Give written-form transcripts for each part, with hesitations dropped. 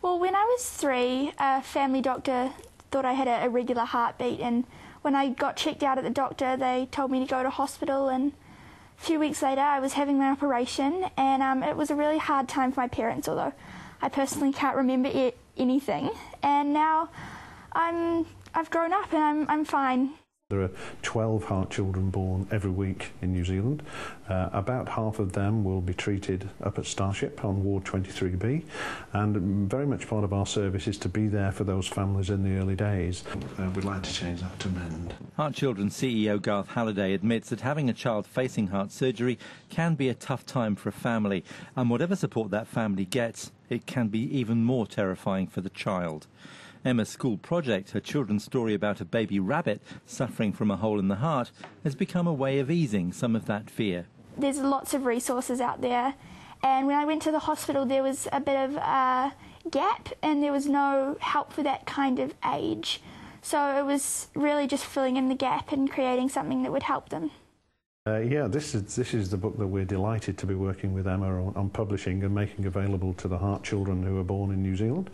Well, when I was 3, a family doctor thought I had a irregular heartbeat, and when I got checked out at the doctor, they told me to go to hospital, and a few weeks later I was having my operation, and it was a really hard time for my parents, although I personally can't remember anything. And now I've grown up and I'm fine. There are 12 heart children born every week in New Zealand. About half of them will be treated up at Starship on Ward 23B, and very much part of our service is to be there for those families in the early days. We'd like to change that to Mend. Heart Children CEO Garth Halliday admits that having a child facing heart surgery can be a tough time for a family, and whatever support that family gets, it can be even more terrifying for the child. Emma's school project, her children's story about a baby rabbit suffering from a hole in the heart, has become a way of easing some of that fear. There's lots of resources out there, and when I went to the hospital there was a bit of a gap and there was no help for that kind of age. So it was really just filling in the gap and creating something that would help them. Yeah, this is the book that we're delighted to be working with Emma on publishing and making available to the heart children who are born in New Zealand.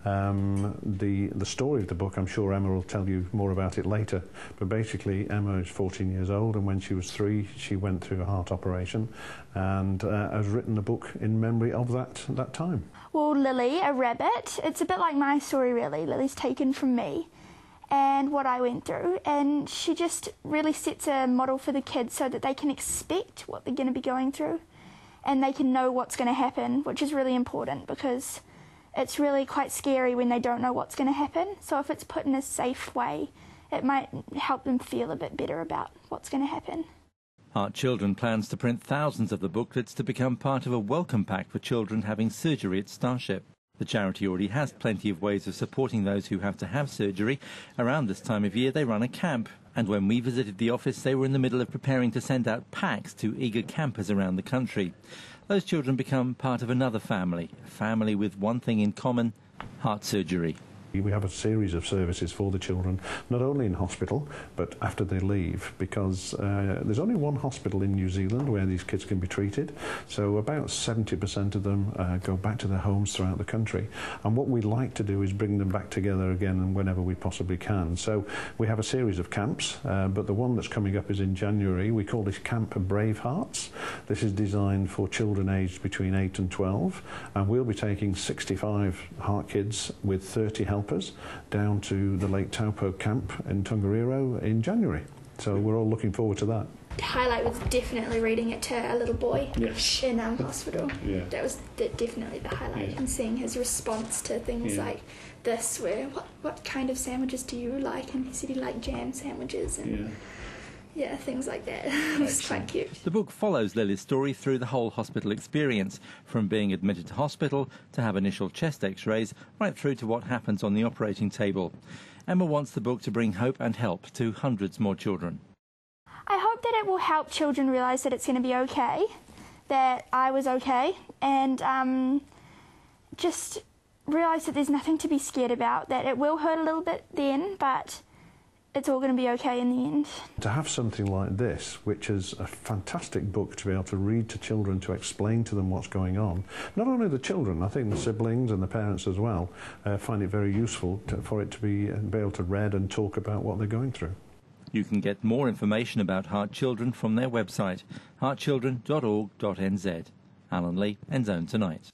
The story of the book, I'm sure Emma will tell you more about it later, but basically Emma is 14 years old, and when she was 3 she went through a heart operation and has written a book in memory of that time. Well, Lily, a rabbit, it's a bit like my story really. Lily's taken from me and what I went through, and she just really sets a model for the kids so that they can expect what they're going to be going through and they can know what's going to happen, which is really important because it's really quite scary when they don't know what's going to happen. So if it's put in a safe way, it might help them feel a bit better about what's going to happen. Heart Children plans to print thousands of the booklets to become part of a welcome pack for children having surgery at Starship. The charity already has plenty of ways of supporting those who have to have surgery. Around this time of year they run a camp, and when we visited the office they were in the middle of preparing to send out packs to eager campers around the country. Those children become part of another family, a family with one thing in common: heart surgery. We have a series of services for the children, not only in hospital, but after they leave, because there's only one hospital in New Zealand where these kids can be treated, so about 70% of them go back to their homes throughout the country. And what we like to do is bring them back together again whenever we possibly can. So we have a series of camps, but the one that's coming up is in January. We call this Camp Brave Hearts. This is designed for children aged between 8 and 12, and we'll be taking 65 heart kids with 30 helpers down to the Lake Taupo camp in Tongariro in January. So we're all looking forward to that. The highlight was definitely reading it to a little boy in hospital. Yeah. That was definitely the highlight, and seeing his response to things like this, where what kind of sandwiches do you like? And he said he liked jam sandwiches and yeah, things like that. It was quite cute. The book follows Lily's story through the whole hospital experience, from being admitted to hospital to have initial chest x-rays, right through to what happens on the operating table. Emma wants the book to bring hope and help to hundreds more children. I hope that it will help children realise that it's going to be okay, that I was okay, and just realise that there's nothing to be scared about, that it will hurt a little bit then, but it's all going to be okay in the end. To have something like this, which is a fantastic book to be able to read to children, to explain to them what's going on, not only the children, I think the siblings and the parents as well find it very useful for it to be able to read and talk about what they're going through. You can get more information about Heart Children from their website, heartchildren.org.nz. Allan Lee, End Zone Tonight.